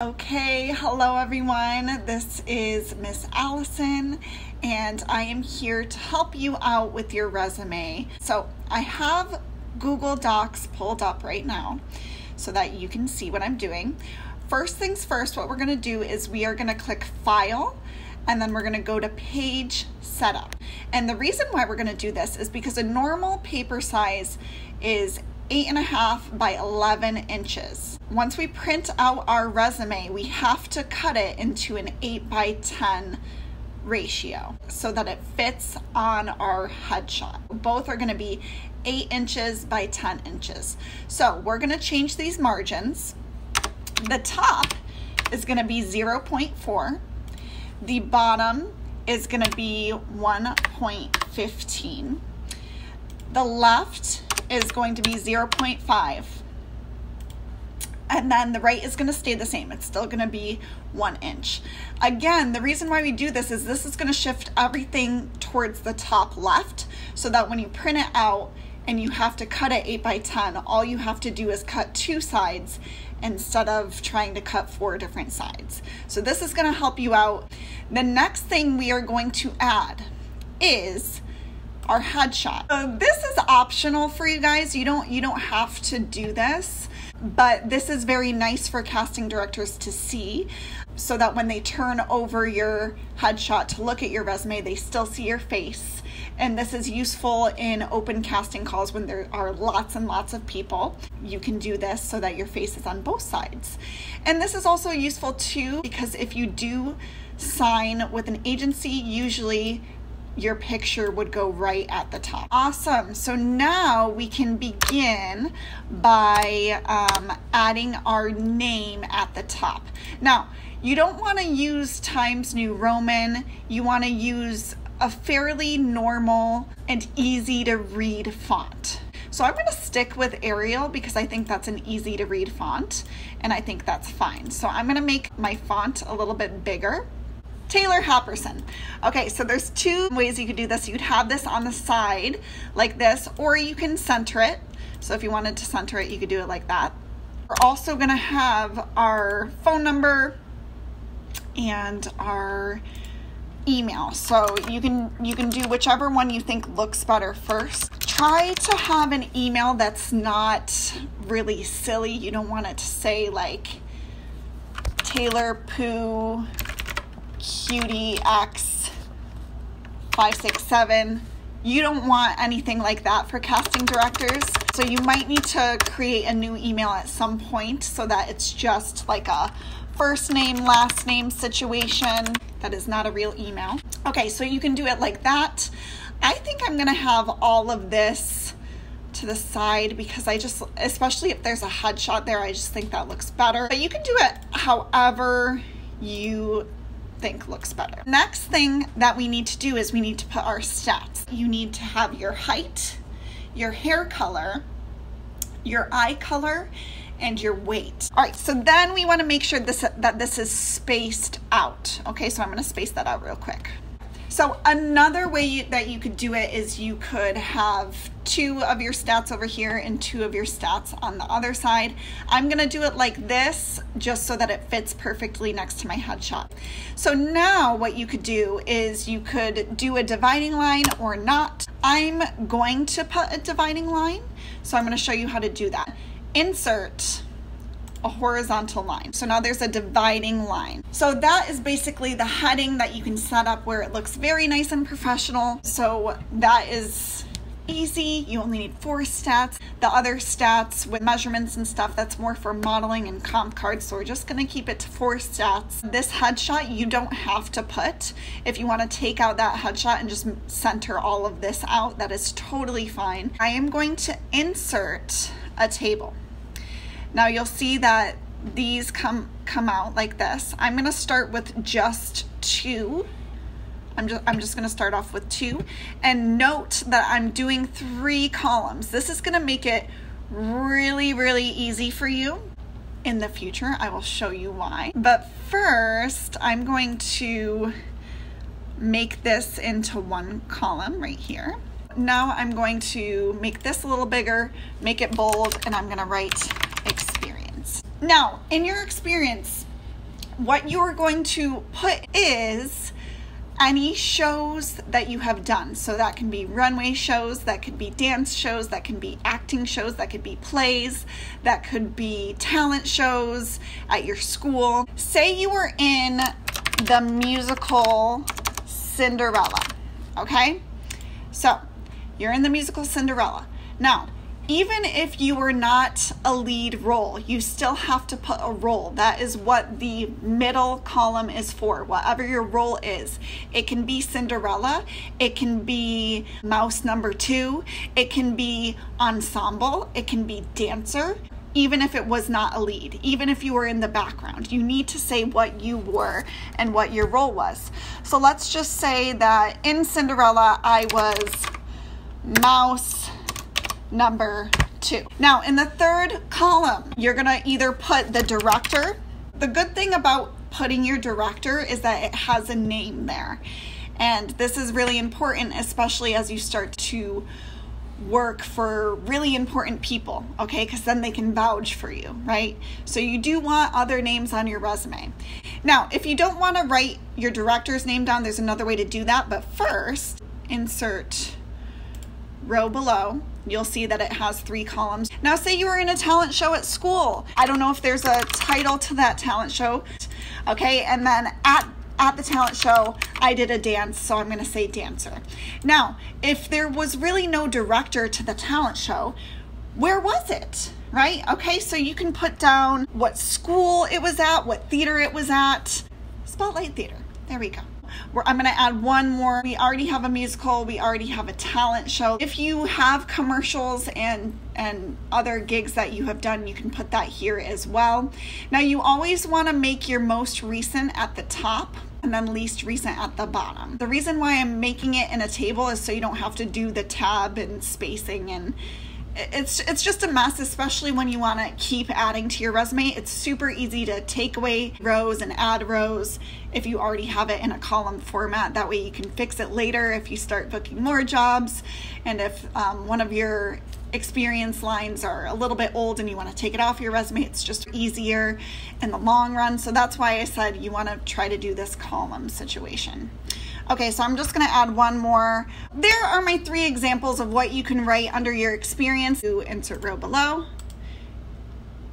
Okay, hello everyone. This is Miss Allyson and I am here to help you out with your resume. So I have Google Docs pulled up right now so that you can see what I'm doing. First things first, what we're going to do is we are going to click File and then we're going to go to Page Setup. And the reason why we're going to do this is because a normal paper size is 8.5 by 11 inches. Once we print out our resume, we have to cut it into an 8 by 10 ratio so that it fits on our headshot. Both are going to be 8 inches by 10 inches. So we're going to change these margins. The top is going to be 0.4. The bottom is going to be 1.15. The left is going to be 0.5. And then the right is going to stay the same. It's still going to be 1 inch. Again, the reason why we do this is going to shift everything towards the top left so that when you print it out and you have to cut it 8 by 10, all you have to do is cut 2 sides instead of trying to cut 4 different sides. So this is going to help you out. The next thing we are going to add is our headshot. So this is optional for you guys. You don't have to do this, but this is very nice for casting directors to see so that when they turn over your headshot to look at your resume, they still see your face. And this is useful in open casting calls when there are lots and lots of people. You can do this so that your face is on both sides. And this is also useful too because if you do sign with an agency, usually your picture would go right at the top. Awesome. So now we can begin by adding our name at the top. Now, you don't want to use Times New Roman. You want to use a fairly normal and easy to read font. So I'm going to stick with Arial because I think that's an easy to read font and I think that's fine. So I'm going to make my font a little bit bigger. Taylor Happerson. Okay, so there's 2 ways you could do this. You'd have this on the side like this, or you can center it. So if you wanted to center it, you could do it like that. We're also gonna have our phone number and our email. So you can do whichever one you think looks better first. Try to have an email that's not really silly. You don't want it to say like Taylor Poo Cutie X 567. You don't want anything like that for casting directors. So you might need to create a new email at some point so that it's just like a first name, last name situation. That is not a real email. Okay, so you can do it like that. I think I'm gonna have all of this to the side because especially if there's a headshot there, I just think that looks better. But you can do it however you think looks better. Next thing that we need to do is we need to put our stats. You need to have your height, your hair color, your eye color, and your weight. All right, so then we want to make sure that this is spaced out. Okay, so I'm going to space that out real quick. So another way that you could do it is you could have 2 of your stats over here and 2 of your stats on the other side. I'm gonna do it like this just so that it fits perfectly next to my headshot. So now what you could do is you could do a dividing line or not. I'm going to put a dividing line, so I'm gonna show you how to do that. Insert a horizontal line. So now there's a dividing line. So that is basically the heading that you can set up where it looks very nice and professional. So that is easy. You only need 4 stats. The other stats with measurements and stuff, that's more for modeling and comp cards. So we're just gonna keep it to 4 stats. This headshot, you don't have to put. If you wanna take out that headshot and just center all of this out, that is totally fine. I am going to insert a table. Now you'll see that these come out like this. I'm gonna start with just 2. I'm just gonna start off with 2. And note that I'm doing 3 columns. This is gonna make it really, really easy for you. In the future, I will show you why. But first, I'm going to make this into 1 column right here. Now I'm going to make this a little bigger, make it bold, and I'm gonna write experience. Now, in your experience, what you are going to put is any shows that you have done. So that can be runway shows, that could be dance shows, that can be acting shows, that could be plays, that could be talent shows at your school. Say you were in the musical Cinderella, okay? So you're in the musical Cinderella. Now, even if you were not a lead role, you still have to put a role. That is what the middle column is for, whatever your role is. It can be Cinderella, it can be mouse number 2, it can be ensemble, it can be dancer, even if it was not a lead, even if you were in the background. You need to say what you were and what your role was. So let's just say that in Cinderella, I was mouse number 2. Now in the third column, you're gonna either put the director. The good thing about putting your director is that it has a name there. And this is really important, especially as you start to work for really important people, okay? Because then they can vouch for you, right? So you do want other names on your resume. Now, if you don't want to write your director's name down, there's another way to do that. But first, insert row below. You'll see that it has 3 columns. Now say you were in a talent show at school. I don't know if there's a title to that talent show, okay? And then at the talent show, I did a dance, so I'm gonna say dancer. Now, if there was really no director to the talent show, where was it, right? Okay, so you can put down what school it was at, what theater it was at. Spotlight Theater, there we go. I'm going to add one more. We already have a musical. We already have a talent show. If you have commercials and other gigs that you have done, you can put that here as well. Now you always want to make your most recent at the top and then least recent at the bottom. The reason why I'm making it in a table is so you don't have to do the tab and spacing, and it's just a mess, especially when you want to keep adding to your resume. It's super easy to take away rows and add rows if you already have it in a column format. That way you can fix it later if you start booking more jobs, and if one of your experience lines are a little bit old and you want to take it off your resume, it's just easier in the long run. So that's why I said you want to try to do this column situation. Okay, so I'm just going to add one more. There are my 3 examples of what you can write under your experience. Insert row below,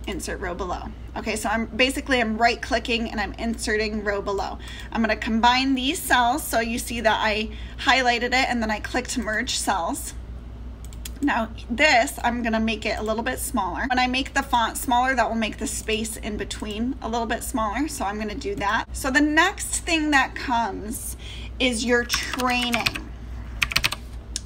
insert row below. Okay, so I'm right clicking and I'm inserting row below. I'm going to combine these cells, so you see that I highlighted it and then I clicked merge cells. Now this, I'm going to make it a little bit smaller. When I make the font smaller, that will make the space in between a little bit smaller, so I'm going to do that. So the next thing that comes is your training.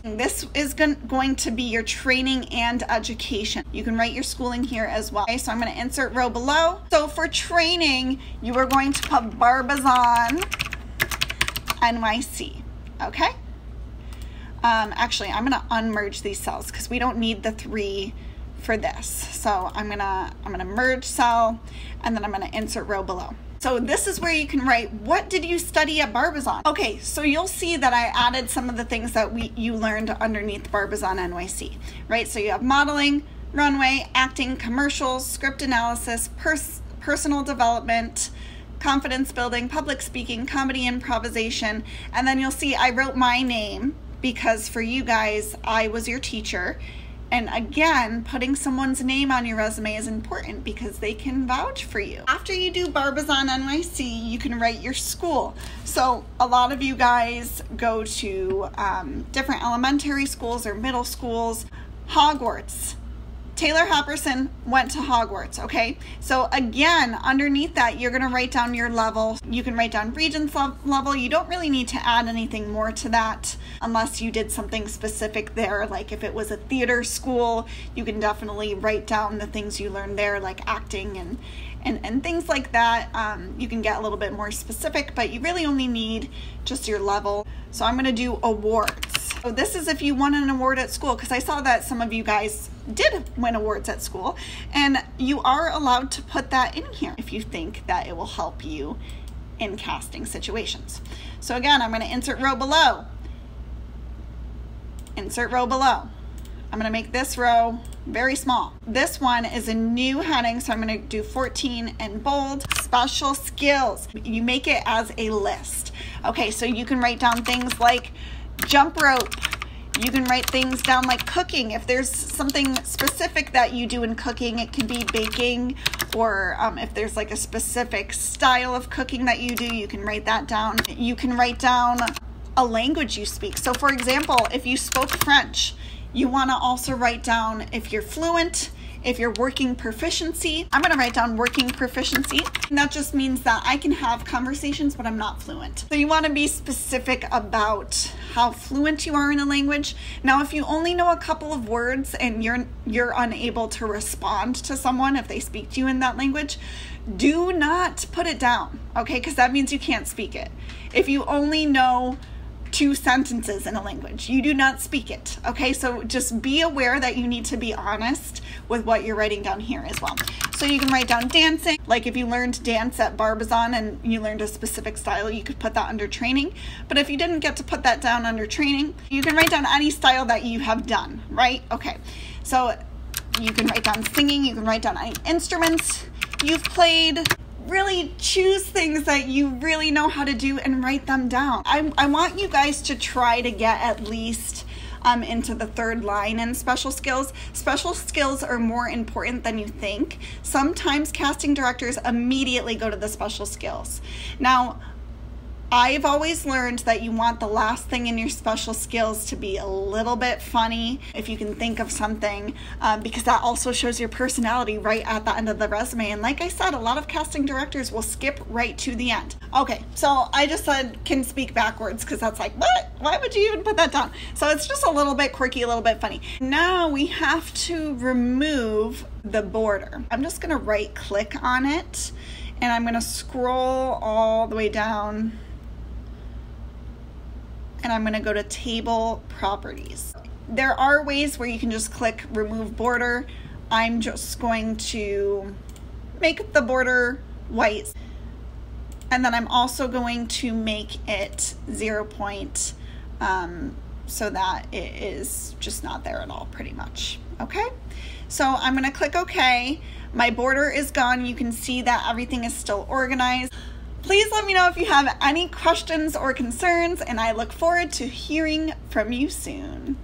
This is going to be your training and education. You can write your schooling here as well. Okay, so I'm going to insert row below. So for training, you are going to put Barbizon NYC, okay? Actually, I'm going to unmerge these cells because we don't need the 3 for this. So I'm gonna merge cell, and then I'm going to insert row below. So this is where you can write, what did you study at Barbizon? Okay, so you'll see that I added some of the things that you learned underneath Barbizon NYC, right? So you have modeling, runway, acting, commercials, script analysis, personal development, confidence building, public speaking, comedy improvisation, and then you'll see I wrote my name because for you guys, I was your teacher. And again, putting someone's name on your resume is important because they can vouch for you. After you do Barbizon NYC, you can write your school. So a lot of you guys go to different elementary schools or middle schools. Hogwarts. Taylor Hopperson went to Hogwarts, okay? So again, underneath that, you're gonna write down your level. You can write down Regents level. You don't really need to add anything more to that unless you did something specific there. Like if it was a theater school, you can definitely write down the things you learned there, like acting and things like that. You can get a little bit more specific, but you really only need just your level. So I'm gonna do awards. So this is if you won an award at school, because I saw that some of you guys did win awards at school, and you are allowed to put that in here if you think that it will help you in casting situations. So again, I'm going to insert row below, insert row below. I'm gonna make this row very small. This one is a new heading, so I'm gonna do 14 and bold. Special skills. You make it as a list. Okay, so you can write down things like jump rope. You can write things down like cooking. If there's something specific that you do in cooking, it can be baking, or if there's like a specific style of cooking that you do, you can write that down. You can write down a language you speak. So for example, if you spoke French, you want to also write down if you're fluent, if you're working proficiency. I'm going to write down working proficiency. And that just means that I can have conversations, but I'm not fluent. So you want to be specific about how fluent you are in a language. Now, if you only know a couple of words and you're unable to respond to someone if they speak to you in that language, do not put it down, okay? Because that means you can't speak it. If you only know 2 sentences in a language, you do not speak it, okay? So just be aware that you need to be honest with what you're writing down here as well. So you can write down dancing, like if you learned to dance at Barbizon and you learned a specific style, you could put that under training. But if you didn't get to put that down under training, you can write down any style that you have done, right? Okay, so you can write down singing, you can write down any instruments you've played. Really choose things that you really know how to do and write them down. I want you guys to try to get at least into the 3rd line in special skills. Special skills are more important than you think. Sometimes casting directors immediately go to the special skills. Now, I've always learned that you want the last thing in your special skills to be a little bit funny, if you can think of something, because that also shows your personality right at the end of the resume. And like I said, a lot of casting directors will skip right to the end. Okay, so I just said can speak backwards because that's like, what? Why would you even put that down? So it's just a little bit quirky, a little bit funny. Now we have to remove the border. I'm just gonna right click on it and I'm gonna scroll all the way down. And I'm going to go to table properties. There are ways where you can just click remove border. I'm just going to make the border white. And then I'm also going to make it 0 point so that it is just not there at all pretty much. Okay, so I'm going to click OK. My border is gone. You can see that everything is still organized. Please let me know if you have any questions or concerns, and I look forward to hearing from you soon.